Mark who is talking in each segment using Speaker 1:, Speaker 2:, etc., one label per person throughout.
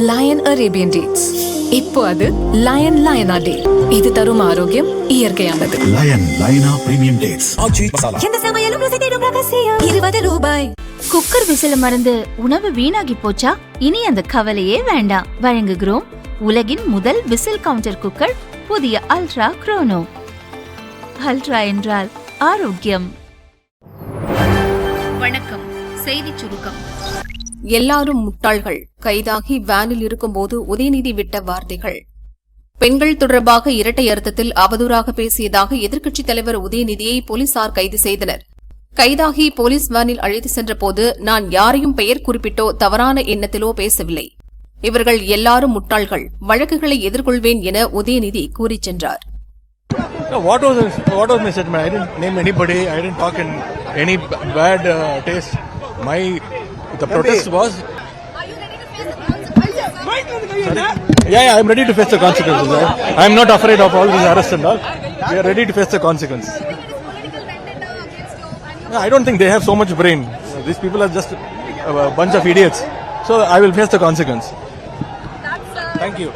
Speaker 1: Line Arabian dates. இப்போ அது line லயனா டே. இது தரும் ஆரோக்கியம் இயற்கையானது.
Speaker 2: லயனா பிரீமியம் டேட்ஸ்.
Speaker 1: எந்த சமையலும் ருசி தேடும் ரகசியம். 20 ரூபாய்.
Speaker 3: குக்கர் விசில மறந்து உணவு வீணாகி போச்சா? இனி அந்த கவலையே வேண்டாம். வழங்குகிறோம் உலகின் முதல் விசில் கவுண்டர் குக்கர், புதிய அல்ட்ரா குரோனோ. அல்ட்ரா என்றால் ஆரோக்கியம். வணக்கம். செய்தி சுருக்கம்.
Speaker 4: எல்லாரும் முட்டாள்கள். கைதாகி வேனில் இருக்கும்போது உதயநிதி விட்ட வார்த்தைகள். பெண்கள் தொடர்பாக இரட்டை அர்த்தத்தில் அவதூறாக பேசியதாக எதிர்க்கட்சித் தலைவர் உதயநிதியை போலீசார் கைது செய்தனர். கைதாகி போலீஸ் வேனில் அழைத்து சென்றபோது நான் யாரையும் பெயர் குறிப்பிட்டோ தவறான எண்ணத்திலோ பேசவில்லை. இவர்கள் எல்லாரும் முட்டாள்கள். வழக்குகளை எதிர்கொள்வேன் என உதயநிதி கூறிச் சென்றார்.
Speaker 5: What was my statement? I didn't name anybody. I didn't talk in any bad taste. The protest was.
Speaker 6: Are you ready to face the consequences?
Speaker 5: Yeah, I'm ready to face the consequences. I'm not afraid of all these arrests and all. We are ready to face the consequences. No, I don't think they have so much brain. These people are just a bunch of idiots. So I will face the consequence. Thank you.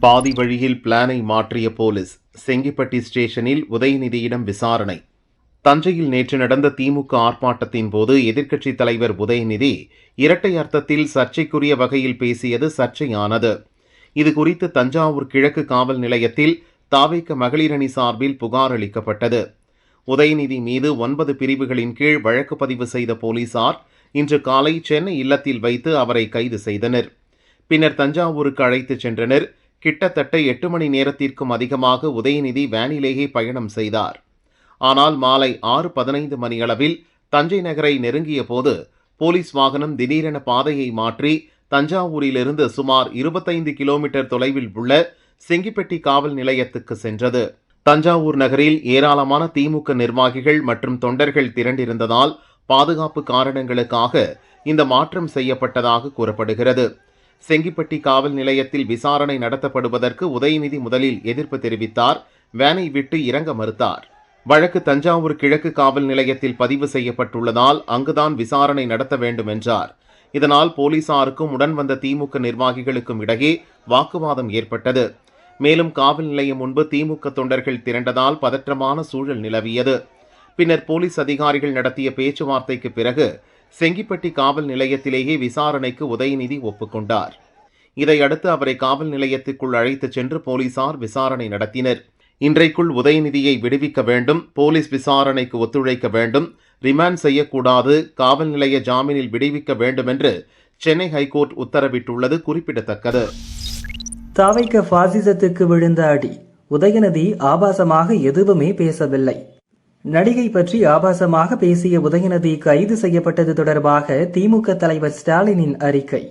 Speaker 7: பாதி வழியில் பிளானை மாற்றிய police. Sengipatti ஸ்டேஷனில் உதயநிதியிடம் விசாரணை. தஞ்சையில் நேற்று நடந்த திமுக ஆர்ப்பாட்டத்தின் போது எதிர்க்கட்சித் தலைவர் உதயநிதி இரட்டை அர்த்தத்தில் சர்ச்சைக்குரிய வகையில் பேசியது சர்ச்சையானது. இதுகுறித்து தஞ்சாவூர் கிழக்கு காவல் நிலையத்தில் தாவேக மகளிர் அணி சார்பில் புகார் அளிக்கப்பட்டது. உதயநிதி மீது 9 பிரிவுகளின் கீழ் வழக்கு பதிவு செய்த போலீசார் இன்று காலை சென்னை இல்லத்தில் வைத்து அவரை கைது செய்தனர். பின்னர் தஞ்சாவூருக்கு அழைத்துச் சென்றனர். கிட்டத்தட்ட 8 மணி நேரத்திற்கும் அதிகமாக உதயநிதி வேனிலேயே பயணம் செய்தார். ஆனால் மாலை 6:15 மணியளவில் தஞ்சை நகரை நெருங்கிய போது போலீஸ் வாகனம் திடீரென பாதையை மாற்றி தஞ்சாவூரிலிருந்து சுமார் 25 கிலோமீட்டர் தொலைவில் உள்ள செங்கிப்பட்டி காவல் நிலையத்துக்கு சென்றது. தஞ்சாவூர் நகரில் ஏராளமான திமுக நிர்வாகிகள் மற்றும் தொண்டர்கள் திரண்டிருந்ததால் பாதுகாப்பு காரணங்களுக்காக இந்த மாற்றம் செய்யப்பட்டதாக கூறப்படுகிறது. செங்கிப்பட்டி காவல் நிலையத்தில் விசாரணை நடத்தப்படுவதற்கு உதயநிதி முதலில் எதிர்ப்பு தெரிவித்தார். வேனை விட்டு இறங்க மறுத்தார். வழக்கு தஞ்சாவூர் கிழக்கு காவல் நிலையத்தில் பதிவு செய்யப்பட்டுள்ளதால் அங்குதான் விசாரணை நடத்த வேண்டும் என்றார். இதனால் போலீசாருக்கும் உடன் வந்த திமுக நிர்வாகிகளுக்கும் இடையே வாக்குவாதம் ஏற்பட்டது. மேலும் காவல் நிலையம் முன்பு திமுக தொண்டர்கள் திரண்டதால் பதற்றமான சூழல் நிலவியது. பின்னர் போலீஸ் அதிகாரிகள் நடத்திய பேச்சுவார்த்தைக்கு பிறகு செங்கிப்பட்டி காவல் நிலையத்திலேயே விசாரணைக்கு உதயநிதி ஒப்புக்கொண்டார். இதையடுத்து அவரை காவல் நிலையத்துக்குள் அழைத்துச் சென்று போலீசார் விசாரணை நடத்தினர். இன்றைக்குள் உதயநிதியை விடுவிக்க வேண்டும், போலீஸ் விசாரணைக்கு ஒத்துழைக்க வேண்டும், ரிமாண்ட் செய்யக்கூடாது, காவல் நிலைய ஜாமீனில் விடுவிக்க வேண்டும் என்று சென்னை ஹைகோர்ட் உத்தரவிட்டுள்ளது குறிப்பிடத்தக்கது.
Speaker 8: தாவைக்க பாசிசத்துக்கு விழுந்த அடி. உதயநிதி ஆபாசமாக எதுவுமே பேசவில்லை. நடிகை பற்றி ஆபாசமாக பேசிய உதயநிதி கைது செய்யப்பட்டது தொடர்பாக திமுக தலைவர் ஸ்டாலினின் அறிக்கை.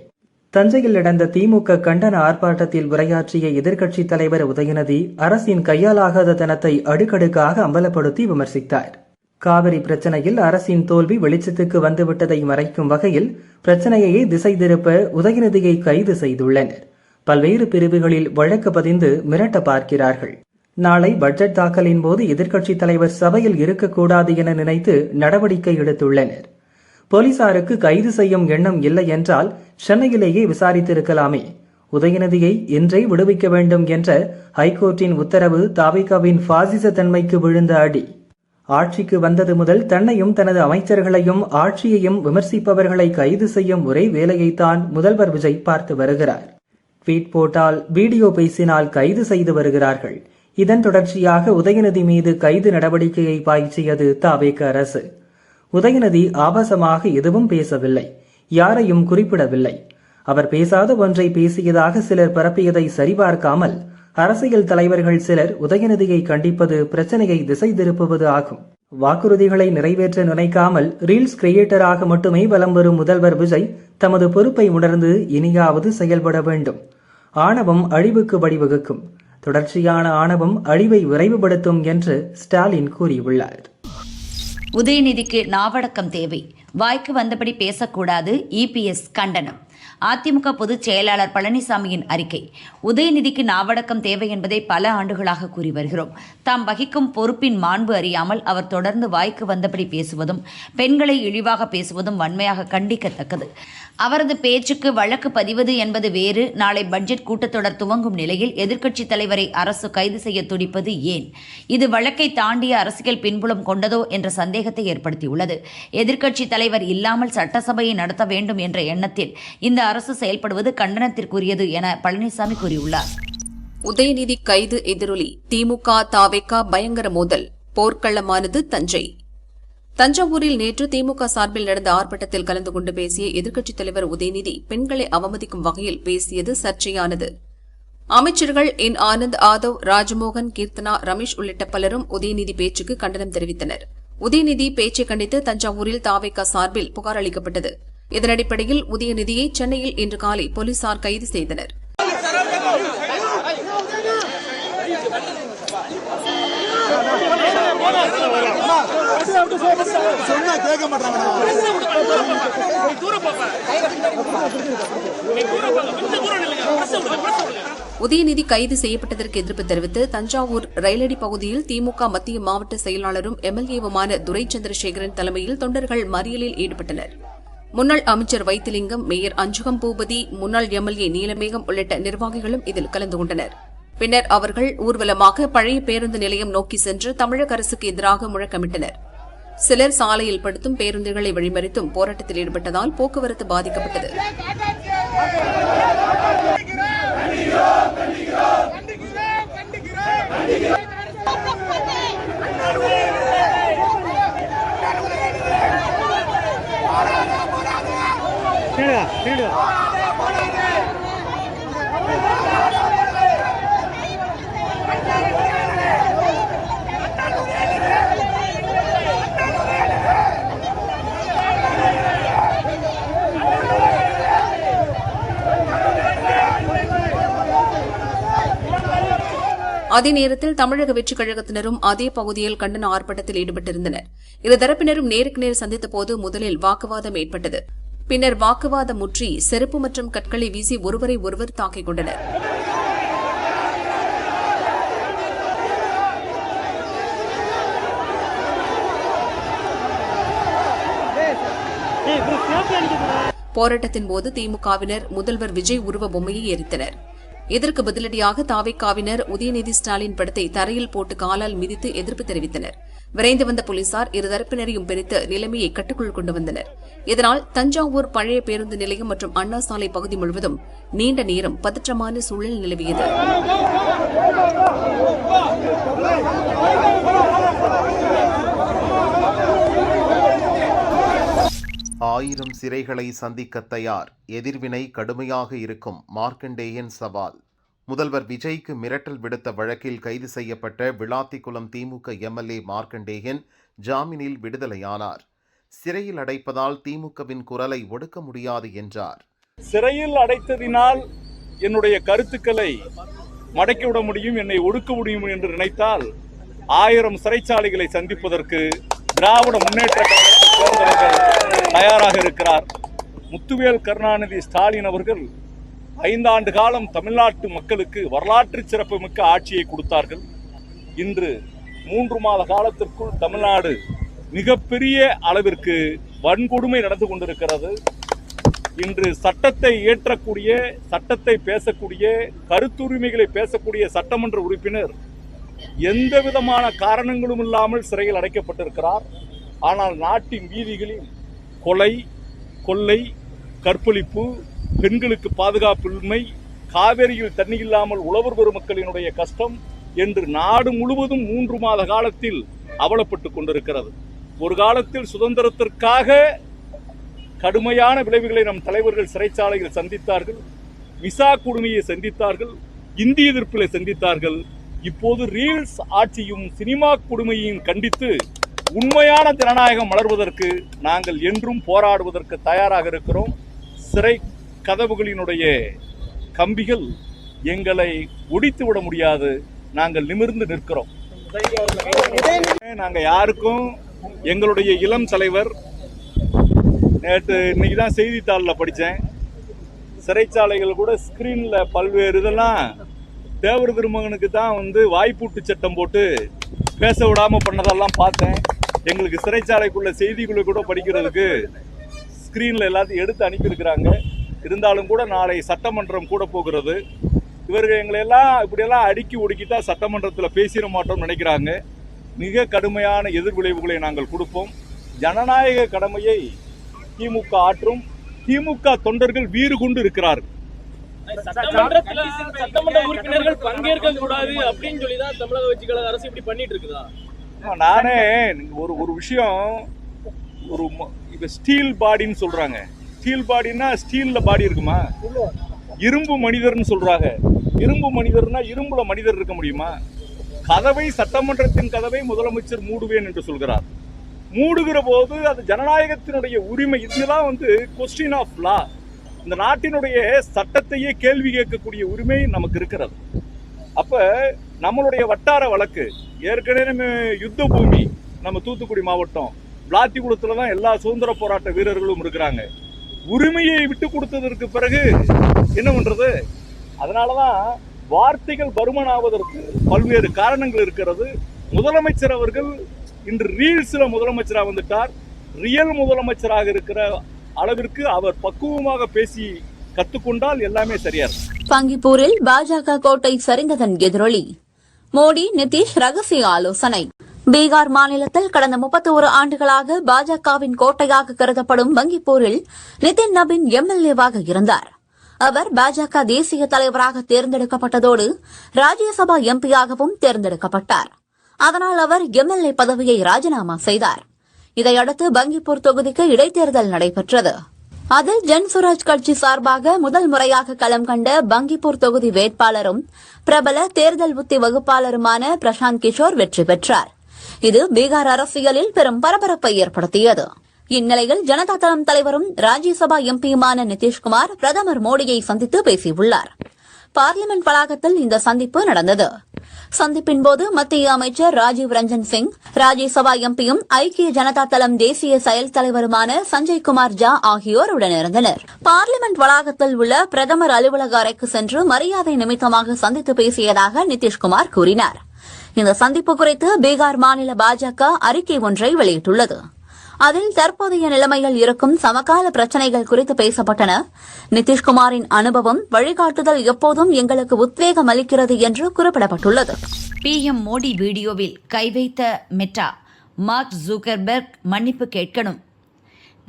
Speaker 8: தஞ்சையில் நடந்த திமுக கண்டன ஆர்ப்பாட்டத்தில் உரையாற்றிய எதிர்க்கட்சித் தலைவர் உதயநிதி அரசின் கையாலாகாத தனத்தை அடுக்கடுக்காக அம்பலப்படுத்தி விமர்சித்தார். காவிரி பிரச்சனையில் அரசின் தோல்வி வெளிச்சத்துக்கு வந்துவிட்டதை மறைக்கும் வகையில் பிரச்சனையை திசை திருப்ப உதயநிதியை கைது செய்துள்ளனர். பல்வேறு பிரிவுகளில் வழக்கு பதிந்து மிரட்ட பார்க்கிறார்கள். நாளை பட்ஜெட் தாக்கலின் போது எதிர்க்கட்சித் தலைவர் சபையில் இருக்கக்கூடாது என நினைத்து நடவடிக்கை எடுத்துள்ளனர். போலீசாருக்கு கைது செய்யும் எண்ணம் இல்லை என்றால் சென்னையிலேயே விசாரித்திருக்கலாமே. உதயநிதியை இன்றே விடுவிக்க வேண்டும் என்ற ஹைகோர்ட்டின் உத்தரவு தாவேகாவின் பாசிச தன்மைக்கு விழுந்த அடி. ஆட்சிக்கு வந்தது முதல் தன்னையும் தனது அமைச்சர்களையும் ஆட்சியையும் விமர்சிப்பவர்களை கைது செய்யும் ஒரே வேலையைத்தான் முதல்வர் விஜய் பார்த்து வருகிறார். ட்வீட் போட்டால், வீடியோ பேசினால் கைது செய்து வருகிறார்கள். இதன் தொடர்ச்சியாக உதயநிதி மீது கைது நடவடிக்கையை பாய்ச்சியது தாவேக அரசு. உதயநிதி ஆபாசமாக எதுவும் பேசவில்லை, யாரையும் குறிப்பிடவில்லை. அவர் பேசாத ஒன்றை பேசியதாக சிலர் பரப்பியதை சரிபார்க்காமல் அரசியல் தலைவர்கள் சிலர் உதயநிதியை கண்டிப்பது பிரச்சனையை திசை திருப்புவது ஆகும். வாக்குறுதிகளை நிறைவேற்ற நினைக்காமல் ரீல்ஸ் கிரியேட்டராக மட்டுமே வலம் வரும் முதல்வர் விஜய் தமது பொறுப்பை உணர்ந்து இனியாவது செயல்பட வேண்டும். ஆணவம் அழிவுக்கு வழிவகுக்கும். தொடர்ச்சியான ஆணவம் அழிவை விரைவுபடுத்தும் என்று ஸ்டாலின் கூறியுள்ளார்.
Speaker 3: உதயநிதிக்கு நாவடக்கம் தேவை, வாய்க்கு வந்தபடி பேசக்கூடாது. இபிஎஸ் கண்டனம். அதிமுக பொதுச் செயலாளர் பழனிசாமியின் அறிக்கை. உதயநிதிக்கு நாவடக்கம் தேவை என்பதை பல ஆண்டுகளாக கூறி வருகிறோம். தாம் வகிக்கும் பொறுப்பின் மாண்பு அறியாமல் அவர் தொடர்ந்து வாய்க்கு வந்தபடி பேசுவதும் பெண்களை இழிவாக பேசுவதும் வன்மையாக கண்டிக்கத்தக்கது. அவரது பேச்சுக்கு வழக்கு பதிவது என்பது வேறு. நாளை பட்ஜெட் கூட்டத்தொடர் துவங்கும் நிலையில் எதிர்க்கட்சித் தலைவரை அரசு கைது செய்ய துடிப்பது ஏன்? இது வழக்கை தாண்டிய அரசியல் பின்புலம் கொண்டதோ என்ற சந்தேகத்தை ஏற்படுத்தியுள்ளது. எதிர்க்கட்சித் தலைவர் இல்லாமல் சட்டசபையை நடத்த வேண்டும் என்ற எண்ணத்தில் இந்த அரசு செயல்படுவது கண்டனத்திற்குரியது என பழனிசாமி கூறியுள்ளார்.
Speaker 4: உதயநிதி கைது எதிரொலி திமுக தாவேகா பயங்கர மோதல், போர்க்களமானது தஞ்சை. தஞ்சாவூரில் நேற்று திமுக சார்பில் நடந்த ஆர்ப்பாட்டத்தில் கலந்து கொண்டு பேசிய எதிர்க்கட்சித் தலைவர் உதயநிதி பெண்களை அவமதிக்கும் வகையில் பேசியது சர்ச்சையானது. அமைச்சர்கள் என் ஆனந்த், ஆதவ், ராஜமோகன், கீர்த்தனா, ரமேஷ் உள்ளிட்ட பலரும் உதயநிதி பேச்சுக்கு கண்டனம் தெரிவித்தனர். உதயநிதி பேச்சை கண்டித்து தஞ்சாவூரில் தாவேகா சார்பில் புகார் அளிக்கப்பட்டது. இதன் அடிப்படையில் உதயநிதியை சென்னையில் இன்று காலை போலீசார் கைது செய்தனர். உதயநிதி கைது செய்யப்பட்டதற்கு எதிர்ப்பு தெரிவித்து தஞ்சாவூர் ரயிலடி பகுதியில் திமுக மத்திய மாவட்ட செயலாளரும் எம்எல்ஏவுமான துரை சந்திரசேகரன் தலைமையில் தொண்டர்கள் மறியலில் ஈடுபட்டனர். முன்னாள் அமைச்சர் வைத்திலிங்கம், மேயர் அஞ்சுகம் பூபதி, முன்னாள் எம்எல்ஏ நீலமேகம் உள்ளிட்ட நிர்வாகிகளும் இதில் கலந்து கொண்டனர். பின்னர் அவர்கள் ஊர்வலமாக பழைய பேருந்து நிலையம் நோக்கி சென்று தமிழக அரசுக்கு எதிராக முழக்கமிட்டனர். சிலர் சாலையில் படுத்தும் பேருந்துகளை வழிமறித்தும் போராட்டத்தில் ஈடுபட்டதால் போக்குவரத்து பாதிக்கப்பட்டது. அதே நேரத்தில் தமிழக வெற்றிக் கழகத்தினரும் அதே பகுதியில் கண்டன ஆர்ப்பாட்டத்தில் ஈடுபட்டிருந்தனர். இருதரப்பினரும் நேருக்கு நேர் சந்தித்தபோது முதலில் வாக்குவாதம் ஏற்பட்டது. பின்னர் வாக்குவாதம் முற்றி செருப்பு மற்றும் கற்களை வீசி ஒருவரை ஒருவர் தாக்கிக் கொண்டனர். போராட்டத்தின் போது திமுகவினர் முதல்வர் விஜய் உருவ பொம்மையை எரித்தனர். இதற்கு பதிலடியாக தாவேகாவினர் உதயநிதி ஸ்டாலின் படத்தை தரையில் போட்டு காலால் மிதித்து எதிர்ப்பு தெரிவித்தனர். விரைந்து வந்த போலீசார் இருதரப்பினரையும் பிரித்து நிலைமையை கட்டுக்குள் கொண்டு வந்தனர். இதனால் தஞ்சாவூர் பழைய பேருந்து நிலையம் மற்றும் அண்ணா சாலை பகுதி முழுவதும் நீண்ட நேரம் பதற்றமான சூழல் நிலவியது.
Speaker 7: ஆயிரம் சிறைகளை சந்திக்க தயார், எதிர்வினை கடுமையாக இருக்கும் மார்க்கண்டேயன் சவால். முதல்வர் விஜய்க்கு மிரட்டல் விடுத்த வழக்கில் கைது செய்யப்பட்ட விளாத்திக்குளம் திமுக எம்எல்ஏ மார்க்கண்டேயன் ஜாமீனில் விடுதலையானார். சிறையில் அடைப்பதால் திமுகவின் குரலை ஒடுக்க முடியாது என்றார்.
Speaker 9: சிறையில் அடைத்ததினால் என்னுடைய கருத்துக்களை மடக்கிவிட முடியும், என்னை ஒடுக்க முடியும் என்று நினைத்தால் 1000 சிறைச்சாலைகளை சந்திப்பதற்கு திராவிட முன்னேற்ற கழகத்தைச் சேர்ந்தவர்கள் தயாராக இருக்கிறார். முத்துவேல் கருணாநிதி ஸ்டாலின் அவர்கள் 5 ஆண்டு காலம் தமிழ்நாட்டு மக்களுக்கு வரலாற்று சிறப்புமிக்க ஆட்சியை கொடுத்தார்கள். இன்று 3 மாத காலத்திற்குள் தமிழ்நாடு மிகப்பெரிய அளவிற்கு வன்கொடுமை நடந்து கொண்டிருக்கிறது. இன்று சட்டத்தை இயற்றக்கூடிய, சட்டத்தை பேசக்கூடிய, கருத்துரிமைகளை பேசக்கூடிய சட்டமன்ற உறுப்பினர் எந்த விதமான காரணங்களும் இல்லாமல் சிறையில் அடைக்கப்பட்டிருக்கிறார். ஆனால் நாட்டின் வீதிகளில் கொலை, கொள்ளை, கற்பழிப்பு, பெண்களுக்கு பாதுகாப்பின்மை, காவேரியில் தண்ணி இல்லாமல் உழவர் பெருமக்களினுடைய கஷ்டம் என்று நாடு முழுவதும் 3 மாத காலத்தில் அவலப்பட்டுக் கொண்டிருக்கிறது. ஒரு காலத்தில் சுதந்திரத்திற்காக கடுமையான விளைவுகளை நம் தலைவர்கள் சிறைச்சாலையில் சந்தித்தார்கள், விசா கொடுமையை சந்தித்தார்கள், இந்தி எதிர்ப்பிலை சந்தித்தார்கள். இப்போது ரீல்ஸ் ஆட்சியும் சினிமா கொடுமையையும் கண்டித்து உண்மையான ஜனநாயகம் மலர்வதற்கு நாங்கள் என்றும் போராடுவதற்கு தயாராக இருக்கிறோம். சிறை கதவுகளினுடைய கம்பிகள் எங்களை ஒடித்துவிட முடியாது, நாங்கள் நிமிர்ந்து நிற்கிறோம். நாங்கள் யாருக்கும் எங்களுடைய இளம் தலைவர் இன்னைக்கு தான் செய்தித்தாளில் படித்தேன், சிறைச்சாலைகள் கூட ஸ்கிரீனில் பல்வேறு இதெல்லாம் தேவர் திருமகனுக்கு தான் வாய்ப்பூட்டு சட்டம் போட்டு பேச விடாமல் பண்ணதெல்லாம் பார்த்தேன். எங்களுக்கு சிறைச்சாலைக்குள்ள செய்திகளை கூட படிக்கிறதுக்கு ஸ்க்ரீனில் எல்லாத்தையும் எடுத்து அனுப்பியிருக்கிறாங்க. இருந்தாலும் கூட நாளை சட்டமன்றம் கூட போகிறது. இவர்கள் எங்களெல்லாம் இப்படியெல்லாம் அடுக்கி ஒடுக்கிட்டா சட்டமன்றத்தில் பேசிட மாட்டோம்னு நினைக்கிறாங்க. மிக கடுமையான எதிர்விளைவுகளை நாங்கள் கொடுப்போம். ஜனநாயக கடமையை திமுக ஆற்றும். திமுக தொண்டர்கள் வீறு கொண்டு இருக்கிறார்கள்.
Speaker 10: சட்டமன்ற உறுப்பினர்கள் பங்கேற்க கூடாது அப்படின்னு சொல்லிதான் தமிழக வெற்றி கழக அரசு இப்படி பண்ணிட்டு இருக்குதா?
Speaker 9: நானே ஒரு விஷயம், இப்ப ஸ்டீல் பாடின்னு சொல்றாங்க. ஸ்டீல் பாடினா ஸ்டீல்ல பாடி இருக்குமா? இரும்பு மனிதர்னு சொல்றாங்க. இரும்பு மனிதர்னா இரும்புல மனிதர் இருக்க முடியுமா? சட்டமன்றத்தின் கதவை முதலமைச்சர் மூடுவேன் என்று சொல்கிறார். மூடுகிற போது அது ஜனநாயகத்தினுடைய உரிமை. இதுதான் கொஸ்டின் ஆஃப் லா. இந்த நாட்டினுடைய சட்டத்தையே கேள்வி கேட்கக்கூடிய உரிமை நமக்கு இருக்கிறது. அப்ப நம்மளுடைய வட்டார வழக்கு ஏற்கனவே யுத்த பூமி நம்ம தூத்துக்குடி மாவட்டம் விளாத்திக்குளத்துல தான் எல்லா சுதந்திர போராட்ட வீரர்களும் இருக்கிறாங்க. உரிமையை விட்டு கொடுத்ததற்கு பிறகு என்ன பண்றது? அதனாலதான் வார்த்தைகள் பருமனாவதற்கு பல்வேறு காரணங்கள் இருக்கிறது. முதலமைச்சர் அவர்கள் இன்று ரீல்ஸ்ல முதலமைச்சராக வந்துட்டார். ரியல் முதலமைச்சராக இருக்கிற அளவிற்கு அவர் பக்குவமாக பேசி கத்துக்கொண்டால் எல்லாமே சரியா இருக்கும்.
Speaker 11: பங்கிப்பூரில் பாஜக கோட்டை சரிந்ததன் எதிரொலி. மோடி நிதிஷ் ரகசிய ஆலோசனை. பீகார் மாநிலத்தில் கடந்த 31 ஆண்டுகளாக பாஜகவின் கோட்டையாக கருதப்படும் பங்கிப்பூரில் நிதின் நபின் எம்எல்ஏவாக இருந்தார். அவர் பாஜக தேசிய தலைவராக தேர்ந்தெடுக்கப்பட்டதோடு ராஜ்யசபா எம்பியாகவும் தேர்ந்தெடுக்கப்பட்டார். அதனால் அவர் எம்எல்ஏ பதவியை ராஜினாமா செய்தார். இதையடுத்து பங்கிப்பூர் தொகுதிக்கு இடைத்தேர்தல் நடைபெற்றது. அதில் ஜன்சுராஜ் கட்சி சார்பாக முதல் முறையாக களம் கண்ட பங்கிப்பூர் தொகுதி வேட்பாளரும் பிரபல தேர்தல் உத்தி வகுப்பாளருமான பிரசாந்த் கிஷோர் வெற்றி பெற்றார். இது பீகார் அரசியலில் பெரும் பரபரப்பை ஏற்படுத்தியது. இந்நிலையில் ஜனதா தளம் தலைவரும் ராஜ்யசபா எம்பியுமான நிதிஷ்குமார் பிரதமர் மோடியை சந்தித்து பேசியுள்ளார். பார்லிமெண்ட் வளாகத்தில் இந்த சந்திப்பு நடந்தது. சந்திப்பின் போது மத்திய அமைச்சர் ராஜீவ் ரஞ்சன் சிங், ராஜ்யசபா எம்பியும் ஐக்கிய ஜனதா தளம் தேசிய செயல் தலைவருமான சஞ்சய் குமார் ஜா ஆகியோர் உடனிருந்தனர். பார்லிமெண்ட் வளாகத்தில் உள்ள பிரதமர் அலுவலக அறைக்கு சென்று மரியாதை நிமித்தமாக சந்தித்து பேசியதாக நிதிஷ்குமார் கூறினார். இந்த சந்திப்பு குறித்து பீகார் மாநில பாஜக அறிக்கை ஒன்றை வெளியிட்டுள்ளது. அதில் தற்போதைய நிலைமையில் இருக்கும் சமகால பிரச்சினைகள் குறித்து பேசப்பட்டன. நிதிஷ்குமாரின் அனுபவம், வழிகாட்டுதல் எப்போதும் எங்களுக்கு உத்வேகம் அளிக்கிறது என்று குறிப்பிடப்பட்டுள்ளது.
Speaker 3: PM மோடி வீடியோவில் கை வைத்த மெட்டா, மார்க் ஜூக்கர்பெர்க் மன்னிப்பு கேட்கணும்.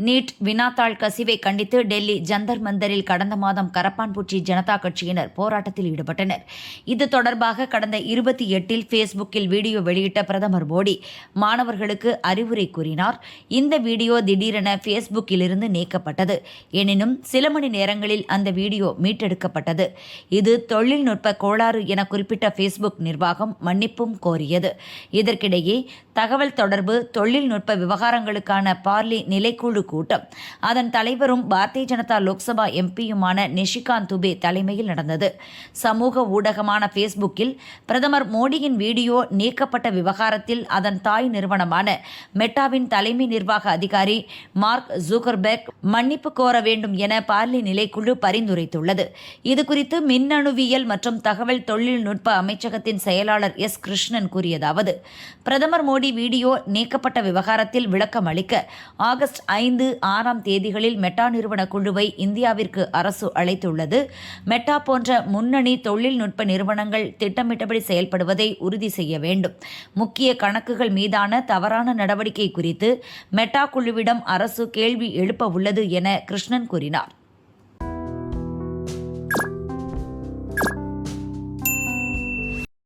Speaker 3: நீட் வினாத்தாள் கசிவை கண்டித்து டெல்லி ஜந்தர் மந்தரில் கடந்த மாதம் கரப்பான்பூச்சி ஜனதா கட்சியினர் போராட்டத்தில் ஈடுபட்டனர். இது தொடர்பாக கடந்த 28 ஃபேஸ்புக்கில் வீடியோ வெளியிட்ட பிரதமர் மோடி மாணவர்களுக்கு அறிவுரை கூறினார். இந்த வீடியோ திடீரென ஃபேஸ்புக்கிலிருந்து நீக்கப்பட்டது. எனினும் சில மணி நேரங்களில் அந்த வீடியோ மீட்டெடுக்கப்பட்டது. இது தொழில்நுட்ப கோளாறு என குறிப்பிட்ட ஃபேஸ்புக் நிர்வாகம் மன்னிப்பும் கோரியது. இதற்கிடையே தகவல் தொடர்பு தொழில்நுட்ப விவகாரங்களுக்கான பார்லி நிலைக்குழு கூட்டம் அதன் தலைவரும் பாரதிய ஜனதா லோக்சபா எம்பியுமான நிஷிகாந்த் துபே தலைமையில் நடந்தது. சமூக ஊடகமான ஃபேஸ்புக்கில் பிரதமர் மோடியின் வீடியோ நீக்கப்பட்ட விவகாரத்தில் அதன் தாய் நிறுவனமான மெட்டாவின் தலைமை நிர்வாக அதிகாரி மார்க் ஜூக்கர்பெர்க் மன்னிப்பு கோர வேண்டும் என பார்லி நிலைக்குழு பரிந்துரைத்துள்ளது. இதுகுறித்து மின்னணுவியல் மற்றும் தகவல் தொழில்நுட்ப அமைச்சகத்தின் செயலாளர் எஸ். கிருஷ்ணன் கூறியதாவது: பிரதமர் மோடி வீடியோ நீக்கப்பட்ட விவகாரத்தில் விளக்கம் அளிக்க ஆகஸ்ட் 5, 6 தேதிகளில் மெட்டா நிறுவன குழுவை இந்தியாவிற்கு அரசு அழைத்துள்ளது. மெட்டா போன்ற முன்னணி தொழில்நுட்ப நிறுவனங்கள் திட்டமிட்டபடி செயல்படுவதை உறுதி செய்ய வேண்டும். முக்கிய கணக்குகள் மீதான தவறான நடவடிக்கை குறித்து மெட்டா குழுவிடம் அரசு கேள்வி எழுப்ப உள்ளது என கிருஷ்ணன் கூறினார்.